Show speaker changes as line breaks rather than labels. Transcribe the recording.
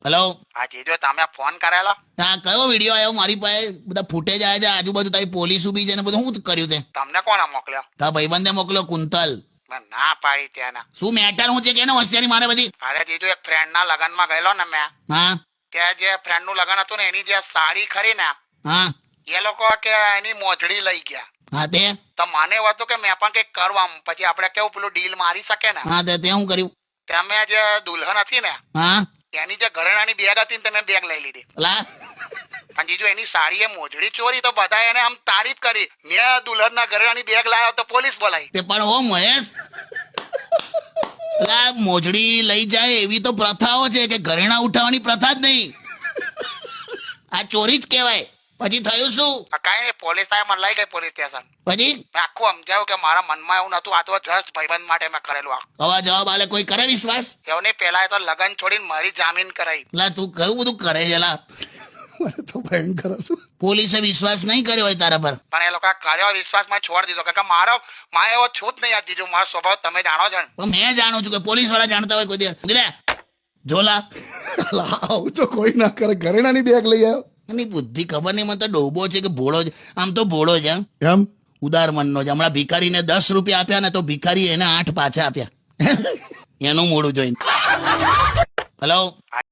Hello,
હા જીજો તમે phone કરેલો?
હા કયો વિડીયો આવ્યો મારી પાસે? બધા ફૂટેજ આવ્યા છે, આજુબાજુ તારી પોલીસ ઉભી છે ને બધું શું કર્યું છે?
તમને કોણે મોકલ્યો?
તારા ભાઈબંધે મોકલ્યો, કુંતલ.
મેં ના પાડી ત્યાંના.
શું મેટર હું છે કે એને હોશિયારી મારે બધી?
અરે જીજો એક ફ્રેન્ડ ના લગન માં ગયેલો ને મેં,
હા
ત્યાં જે ફ્રેન્ડ નું લગન હતું ને એની જે સાડી ખરી ને
હા
એ લોકો કે એની મોજડી લઈ ગયા.
હા તે
તો મને એવું હતું કે મેં પણ કઈક કરવા પછી આપણે કેવું પેલું ડીલ મારી શકે ને.
હા તે શું કર્યું?
ત્યાં મેં જે દુલ્હન હતી ને
હા
એની જે ઘરેણાની બેગ હતી ને તે મેં બેગ લઈ લીધી.
લા
અને જીજુ એની સાડી એ મોજડી ચોરી તો બધા એને આમ તારીફ કરી. મેં દુલ્હન ના ઘરેણાની બેગ લાવ્યો તો પોલીસ બોલાવી.
તે પણ હો મહેશ, લા મોજડી લઈ જાય એવી તો પ્રથાઓ છે કે ઘરેણા ઉઠાવવાની પ્રથા જ નહીં. આ ચોરી જ કહેવાય. પછી થયું શું?
કઈ નહીં, પોલીસ આવે મને લઈ ગઈ પોલીસ સ્ટેશન.
પછી
મેં આખું સમજાવ્યું કે મારા મનમાં એવું નતું, આ તો જસ્ટ ભાઈબંધ માટે મેં કરેલું. આ
હવા જવાબ આલે કોઈ કરે વિશ્વાસ?
એવું નહીં, પેલા એ તો લગન છોડીને મારી જામીન કરાઈ.
લા તું કયું બધું કરે છે લા?
મને તો ભયંકર હશું.
પોલીસે વિશ્વાસ નહીં કર્યો હોય તારા પર?
પણ એ લોકો કર્યો વિશ્વાસ માં છોડી દીધો કે મારો માં એવો છું જ નહીં. આ જીજુ મારો સ્વભાવ તમે જાણો છો ને.
પણ મેં જાણું છું કે પોલીસ વાળા જાણતા હોય કોઈ દિવસ. જોલા
આવું તો કોઈ ના કરે. ઘરેણાની બેગ લઈ આવ્યો
એની બુદ્ધિ ખબર નહીં, મને તો ડોબો છે કે ભોળો છે. આમ તો ભોળો છે,
એમ.
ઉદાર મનનો છે. હમણાં ભિખારીને 10 રૂપિયા આપ્યા ને તો ભિખારી એને 8 પાછા આપ્યા. એનું મોડું જોઈને. હેલો,